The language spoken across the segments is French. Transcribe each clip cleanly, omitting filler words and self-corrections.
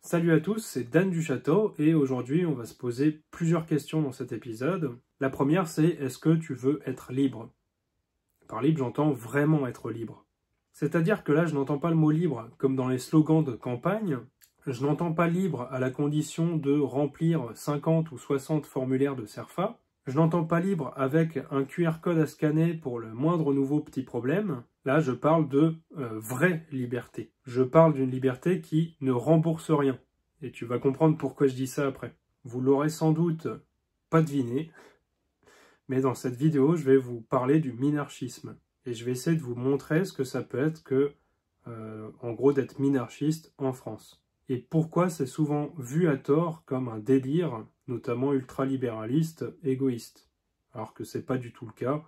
Salut à tous, c'est Dan du Château et aujourd'hui on va se poser plusieurs questions dans cet épisode. La première c'est est-ce que tu veux être libre? Par libre j'entends vraiment être libre. C'est-à-dire que là je n'entends pas le mot libre comme dans les slogans de campagne, je n'entends pas libre à la condition de remplir 50 ou 60 formulaires de CERFA, je n'entends pas libre avec un QR code à scanner pour le moindre nouveau petit problème. Là, je parle de vraie liberté. Je parle d'une liberté qui ne rembourse rien. Et tu vas comprendre pourquoi je dis ça après. Vous l'aurez sans doute pas deviné, mais dans cette vidéo, je vais vous parler du minarchisme. Et je vais essayer de vous montrer ce que ça peut être que, en gros, d'être minarchiste en France. Et pourquoi c'est souvent vu à tort comme un délire, notamment ultralibéraliste, égoïste. Alors que c'est pas du tout le cas,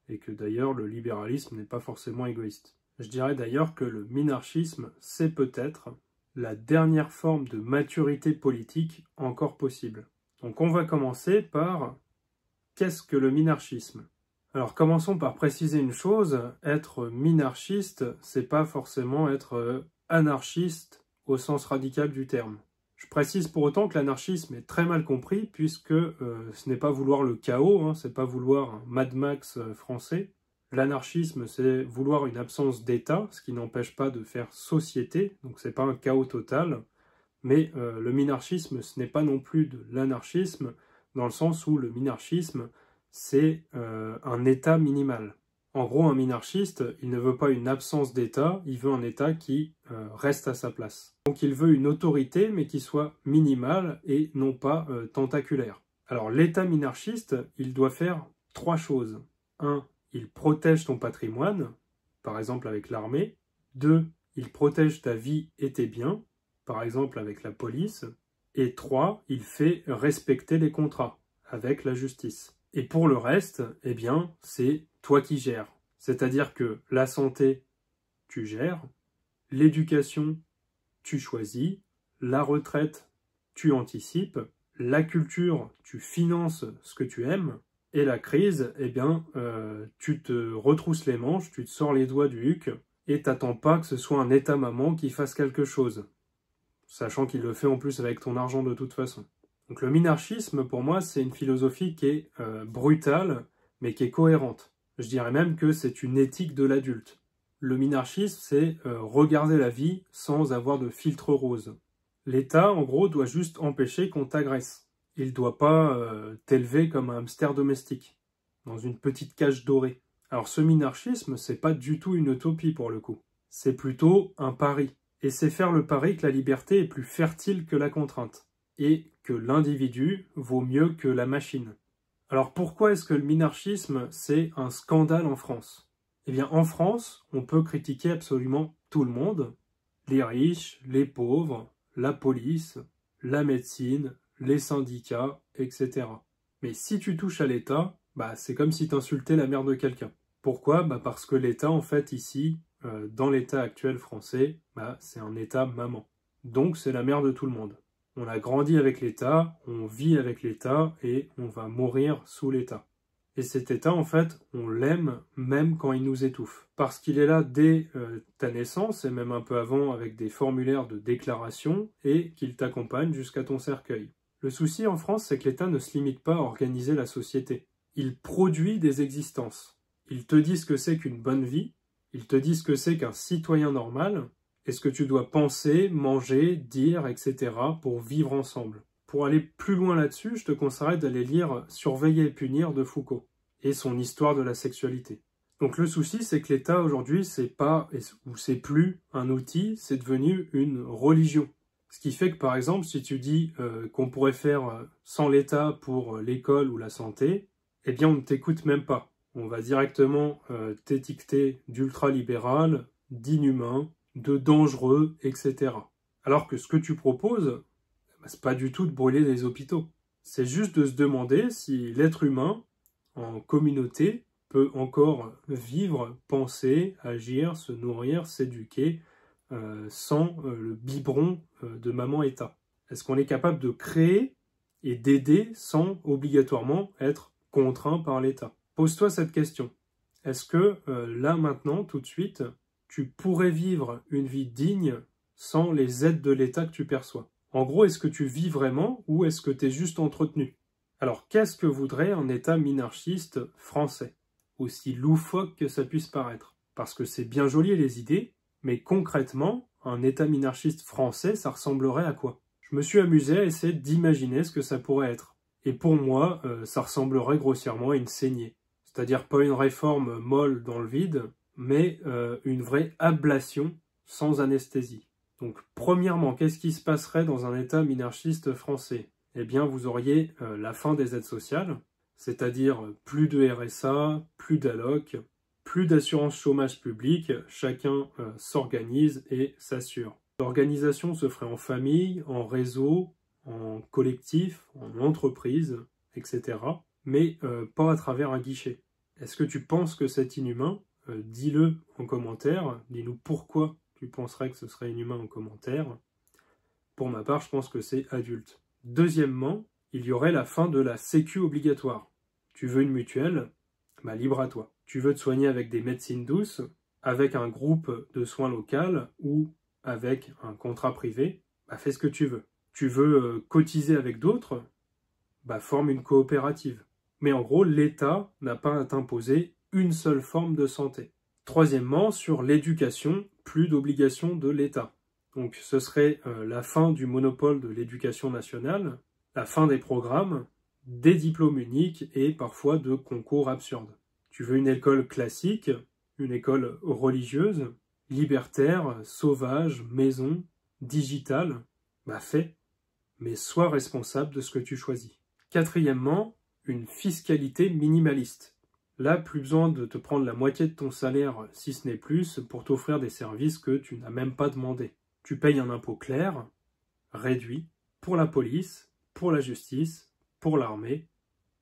et que d'ailleurs le libéralisme n'est pas forcément égoïste. Je dirais d'ailleurs que le minarchisme, c'est peut-être la dernière forme de maturité politique encore possible. Donc on va commencer par qu'est-ce que le minarchisme? Alors commençons par préciser une chose, être minarchiste, c'est pas forcément être anarchiste au sens radical du terme. Je précise pour autant que l'anarchisme est très mal compris puisque ce n'est pas vouloir le chaos, hein, c'est pas vouloir un Mad Max français. L'anarchisme, c'est vouloir une absence d'État, ce qui n'empêche pas de faire société, donc c'est pas un chaos total. Mais le minarchisme, ce n'est pas non plus de l'anarchisme, dans le sens où le minarchisme, c'est un État minimal. En gros, un minarchiste, il ne veut pas une absence d'État, il veut un État qui reste à sa place. Donc il veut une autorité, mais qui soit minimale et non pas tentaculaire. Alors l'État minarchiste, il doit faire trois choses. 1. Il protège ton patrimoine, par exemple avec l'armée. 2. Il protège ta vie et tes biens, par exemple avec la police. Et 3. Il fait respecter les contrats, avec la justice. Et pour le reste, eh bien, c'est toi qui gères. C'est-à-dire que la santé, tu gères, l'éducation, tu choisis, la retraite, tu anticipes, la culture, tu finances ce que tu aimes, et la crise, eh bien, tu te retrousses les manches, tu te sors les doigts du huc, et t'attends pas que ce soit un état-maman qui fasse quelque chose, sachant qu'il le fait en plus avec ton argent de toute façon. Donc le minarchisme, pour moi, c'est une philosophie qui est brutale, mais qui est cohérente. Je dirais même que c'est une éthique de l'adulte. Le minarchisme, c'est regarder la vie sans avoir de filtre rose. L'État, en gros, doit juste empêcher qu'on t'agresse. Il ne doit pas t'élever comme un hamster domestique, dans une petite cage dorée. Alors ce minarchisme, c'est pas du tout une utopie pour le coup. C'est plutôt un pari. Et c'est faire le pari que la liberté est plus fertile que la contrainte. Et que l'individu vaut mieux que la machine. Alors pourquoi est-ce que le minarchisme, c'est un scandale en France? Eh bien en France, on peut critiquer absolument tout le monde, les riches, les pauvres, la police, la médecine, les syndicats, etc. Mais si tu touches à l'État, bah, c'est comme si tu insultais la mère de quelqu'un. Pourquoi? Bah, parce que l'État, en fait, ici, dans l'État actuel français, bah, c'est un État maman. Donc c'est la mère de tout le monde. On a grandi avec l'État, on vit avec l'État et on va mourir sous l'État. Et cet État, en fait, on l'aime même quand il nous étouffe. Parce qu'il est là dès ta naissance et même un peu avant avec des formulaires de déclaration et qu'il t'accompagne jusqu'à ton cercueil. Le souci en France, c'est que l'État ne se limite pas à organiser la société. Il produit des existences. Il te dit ce que c'est qu'une bonne vie, il te dit ce que c'est qu'un citoyen normal, et ce que tu dois penser, manger, dire, etc. pour vivre ensemble. Pour aller plus loin là-dessus, je te conseillerais d'aller lire Surveiller et punir de Foucault et son histoire de la sexualité. Donc le souci, c'est que l'État aujourd'hui, c'est pas ou c'est plus un outil, c'est devenu une religion. Ce qui fait que par exemple, si tu dis qu'on pourrait faire sans l'État pour l'école ou la santé, eh bien on ne t'écoute même pas. On va directement t'étiqueter d'ultralibéral, d'inhumain, de dangereux, etc. Alors que ce que tu proposes, c'est pas du tout de brûler les hôpitaux. C'est juste de se demander si l'être humain, en communauté, peut encore vivre, penser, agir, se nourrir, s'éduquer, sans le biberon de maman État. Est-ce qu'on est capable de créer et d'aider sans obligatoirement être contraint par l'État? Pose-toi cette question. Est-ce que là, maintenant, tout de suite, tu pourrais vivre une vie digne sans les aides de l'État que tu perçois? En gros, est-ce que tu vis vraiment ou est-ce que tu es juste entretenu? Alors, qu'est-ce que voudrait un État minarchiste français? Aussi loufoque que ça puisse paraître. Parce que c'est bien joli les idées, mais concrètement, un État minarchiste français, ça ressemblerait à quoi? Je me suis amusé à essayer d'imaginer ce que ça pourrait être. Et pour moi, ça ressemblerait grossièrement à une saignée. C'est-à-dire pas une réforme molle dans le vide, mais une vraie ablation sans anesthésie. Donc, premièrement, qu'est-ce qui se passerait dans un État minarchiste français? Eh bien, vous auriez la fin des aides sociales, c'est-à-dire plus de RSA, plus d'alloc, plus d'assurance chômage publique, chacun s'organise et s'assure. L'organisation se ferait en famille, en réseau, en collectif, en entreprise, etc. Mais pas à travers un guichet. Est-ce que tu penses que c'est inhumain? Dis-le en commentaire, dis-nous pourquoi tu penserais que ce serait inhumain en commentaire. Pour ma part, je pense que c'est adulte. Deuxièmement, il y aurait la fin de la sécu obligatoire. Tu veux une mutuelle? Bah, libre à toi. Tu veux te soigner avec des médecines douces, avec un groupe de soins local ou avec un contrat privé? Bah, fais ce que tu veux. Tu veux cotiser avec d'autres? Bah, forme une coopérative. Mais en gros, l'État n'a pas à t'imposer une seule forme de santé. Troisièmement, sur l'éducation, plus d'obligation de l'État. Donc ce serait la fin du monopole de l'éducation nationale, la fin des programmes, des diplômes uniques et parfois de concours absurdes. Tu veux une école classique, une école religieuse, libertaire, sauvage, maison, digitale? Bah fais, mais sois responsable de ce que tu choisis. Quatrièmement, une fiscalité minimaliste. Là, plus besoin de te prendre la moitié de ton salaire, si ce n'est plus, pour t'offrir des services que tu n'as même pas demandé. Tu payes un impôt clair, réduit, pour la police, pour la justice, pour l'armée,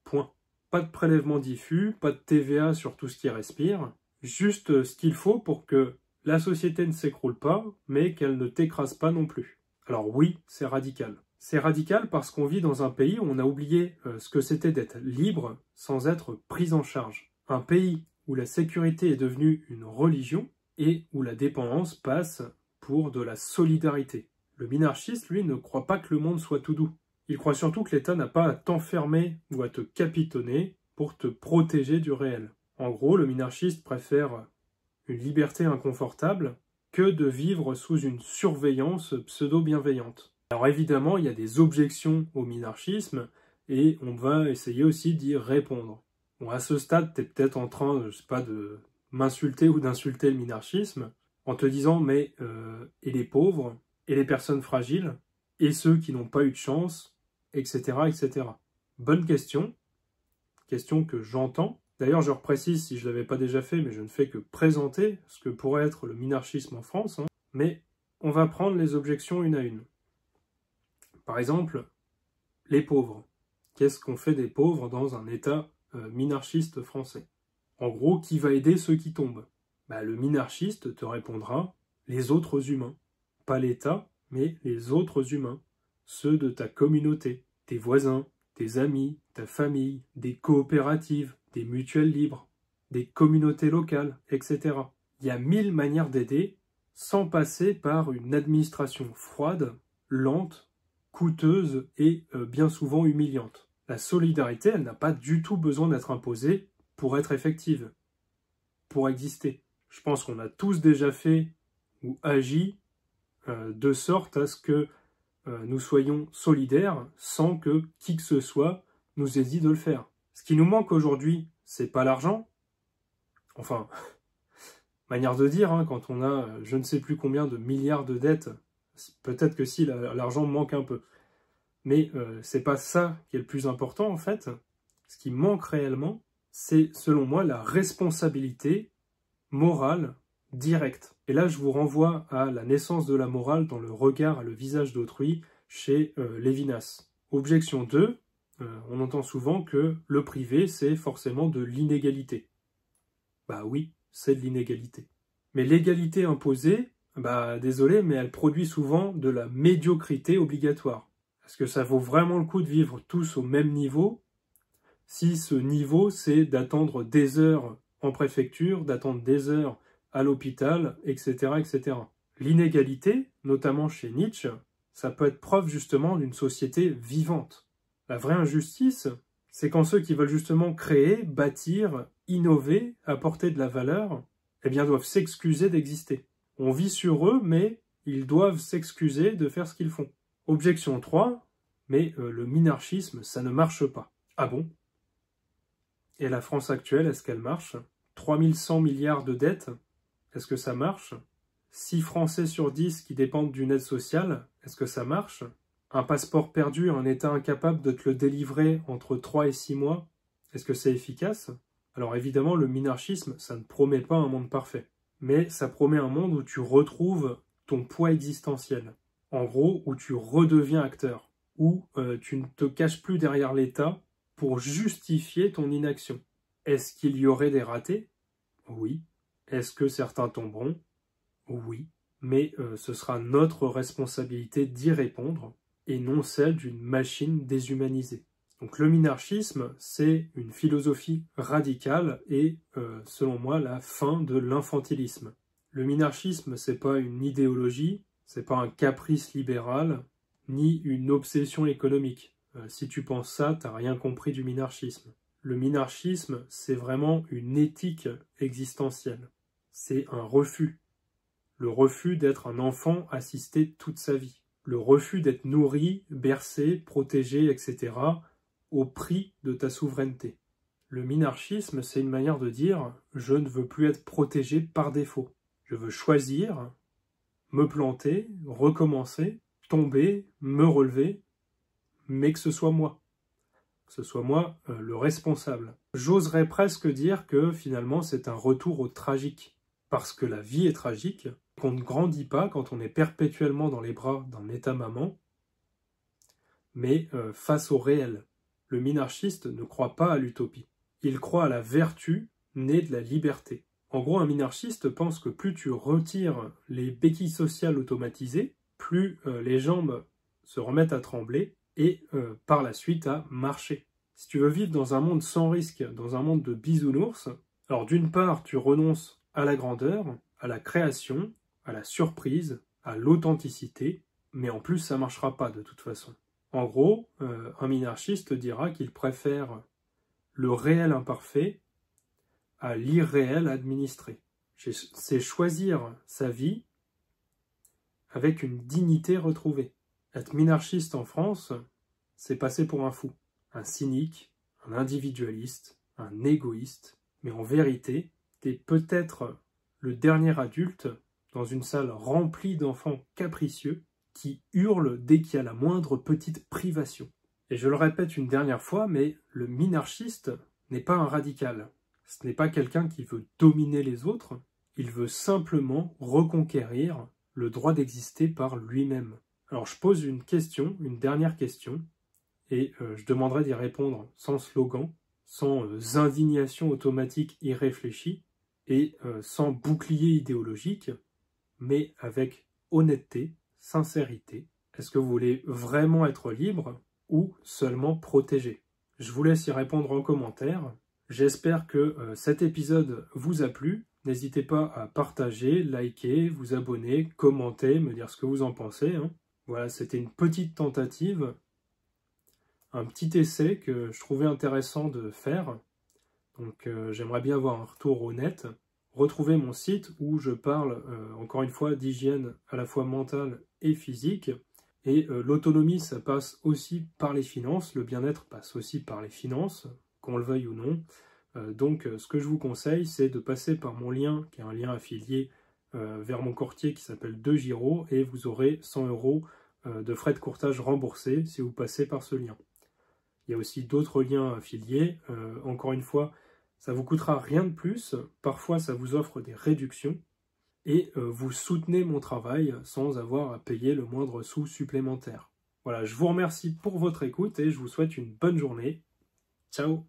point. Pas de prélèvement diffus, pas de TVA sur tout ce qui respire, juste ce qu'il faut pour que la société ne s'écroule pas, mais qu'elle ne t'écrase pas non plus. Alors oui, c'est radical. C'est radical parce qu'on vit dans un pays où on a oublié ce que c'était d'être libre sans être pris en charge. Un pays où la sécurité est devenue une religion et où la dépendance passe pour de la solidarité. Le minarchiste, lui, ne croit pas que le monde soit tout doux. Il croit surtout que l'État n'a pas à t'enfermer ou à te capitonner pour te protéger du réel. En gros, le minarchiste préfère une liberté inconfortable que de vivre sous une surveillance pseudo-bienveillante. Alors évidemment, il y a des objections au minarchisme et on va essayer aussi d'y répondre. Bon, à ce stade, tu es peut-être en train, je sais pas, de m'insulter ou d'insulter le minarchisme en te disant, mais et les pauvres, et les personnes fragiles, et ceux qui n'ont pas eu de chance, etc., etc. Bonne question que j'entends. D'ailleurs, je reprécise si je ne l'avais pas déjà fait, mais je ne fais que présenter ce que pourrait être le minarchisme en France. Mais on va prendre les objections une à une. Par exemple, les pauvres. Qu'est-ce qu'on fait des pauvres dans un État minarchiste français? En gros, qui va aider ceux qui tombent? Bah, le minarchiste te répondra les autres humains. Pas l'État, mais les autres humains. Ceux de ta communauté, tes voisins, tes amis, ta famille, des coopératives, des mutuelles libres, des communautés locales, etc. Il y a 1000 manières d'aider sans passer par une administration froide, lente, coûteuse et bien souvent humiliante. La solidarité, elle n'a pas du tout besoin d'être imposée pour être effective, pour exister. Je pense qu'on a tous déjà fait ou agi de sorte à ce que nous soyons solidaires sans que qui que ce soit nous ait dit de le faire. Ce qui nous manque aujourd'hui, c'est pas l'argent. Enfin, manière de dire, quand on a je ne sais plus combien de milliards de dettes, peut-être que si, l'argent manque un peu. Mais c'est pas ça qui est le plus important en fait. Ce qui manque réellement, c'est selon moi la responsabilité morale directe. Et là, je vous renvoie à La naissance de la morale dans le regard à le visage d'autrui chez Lévinas. Objection 2, on entend souvent que le privé, c'est forcément de l'inégalité. Bah oui, c'est de l'inégalité. Mais l'égalité imposée, bah désolé, mais elle produit souvent de la médiocrité obligatoire. Est-ce que ça vaut vraiment le coup de vivre tous au même niveau si ce niveau, c'est d'attendre des heures en préfecture, d'attendre des heures à l'hôpital, etc., etc. L'inégalité, notamment chez Nietzsche, ça peut être preuve justement d'une société vivante. La vraie injustice, c'est quand ceux qui veulent justement créer, bâtir, innover, apporter de la valeur, eh bien doivent s'excuser d'exister. On vit sur eux, mais ils doivent s'excuser de faire ce qu'ils font. Objection 3, mais le minarchisme, ça ne marche pas. Ah bon? Et la France actuelle, est-ce qu'elle marche? 3100 milliards de dettes, est-ce que ça marche? 6 Français sur 10 qui dépendent d'une aide sociale, est-ce que ça marche? Un passeport perdu, un État incapable de te le délivrer entre 3 et 6 mois, est-ce que c'est efficace? Alors évidemment, le minarchisme, ça ne promet pas un monde parfait. Mais ça promet un monde où tu retrouves ton poids existentiel. En gros, où tu redeviens acteur. Où tu ne te caches plus derrière l'État pour justifier ton inaction. Est-ce qu'il y aurait des ratés? Oui. Est-ce que certains tomberont? Oui. Mais ce sera notre responsabilité d'y répondre et non celle d'une machine déshumanisée. Donc le minarchisme, c'est une philosophie radicale et, selon moi, la fin de l'infantilisme. Le minarchisme, c'est pas une idéologie, c'est pas un caprice libéral, ni une obsession économique. Si tu penses ça, t'as rien compris du minarchisme. Le minarchisme, c'est vraiment une éthique existentielle. C'est un refus. Le refus d'être un enfant assisté toute sa vie. Le refus d'être nourri, bercé, protégé, etc., au prix de ta souveraineté. Le minarchisme, c'est une manière de dire « je ne veux plus être protégé par défaut. Je veux choisir, me planter, recommencer, tomber, me relever, mais que ce soit moi. Que ce soit moi le responsable. » J'oserais presque dire que finalement c'est un retour au tragique. Parce que la vie est tragique, qu'on ne grandit pas quand on est perpétuellement dans les bras d'un état-maman, mais face au réel. Le minarchiste ne croit pas à l'utopie. Il croit à la vertu née de la liberté. En gros, un minarchiste pense que plus tu retires les béquilles sociales automatisées, plus les jambes se remettent à trembler et par la suite à marcher. Si tu veux vivre dans un monde sans risque, dans un monde de bisounours, alors d'une part, tu renonces à la grandeur, à la création, à la surprise, à l'authenticité, mais en plus, ça ne marchera pas de toute façon. En gros, un minarchiste dira qu'il préfère le réel imparfait à l'irréel administré. C'est choisir sa vie avec une dignité retrouvée. Être minarchiste en France, c'est passer pour un fou, un cynique, un individualiste, un égoïste, mais en vérité, t'es peut-être le dernier adulte dans une salle remplie d'enfants capricieux qui hurlent dès qu'il y a la moindre petite privation. Et je le répète une dernière fois, mais le minarchiste n'est pas un radical. Ce n'est pas quelqu'un qui veut dominer les autres, il veut simplement reconquérir le droit d'exister par lui-même. Alors je pose une question, une dernière question, et je demanderai d'y répondre sans slogan, sans indignation automatique irréfléchie, et sans bouclier idéologique, mais avec honnêteté, sincérité. Est-ce que vous voulez vraiment être libre ou seulement protégé? Je vous laisse y répondre en commentaire. J'espère que cet épisode vous a plu. N'hésitez pas à partager, liker, vous abonner, commenter, me dire ce que vous en pensez. Voilà, c'était une petite tentative, un petit essai que je trouvais intéressant de faire. Donc j'aimerais bien avoir un retour honnête. Retrouvez mon site où je parle encore une fois d'hygiène à la fois mentale et physique. Et l'autonomie, ça passe aussi par les finances. Le bien-être passe aussi par les finances, qu'on le veuille ou non. Donc ce que je vous conseille, c'est de passer par mon lien, qui est un lien affilié vers mon courtier qui s'appelle DeGiro, et vous aurez 100 € de frais de courtage remboursés si vous passez par ce lien. Il y a aussi d'autres liens affiliés. Encore une fois, ça ne vous coûtera rien de plus. Parfois, ça vous offre des réductions. Et vous soutenez mon travail sans avoir à payer le moindre sou supplémentaire. Voilà, je vous remercie pour votre écoute et je vous souhaite une bonne journée. Ciao!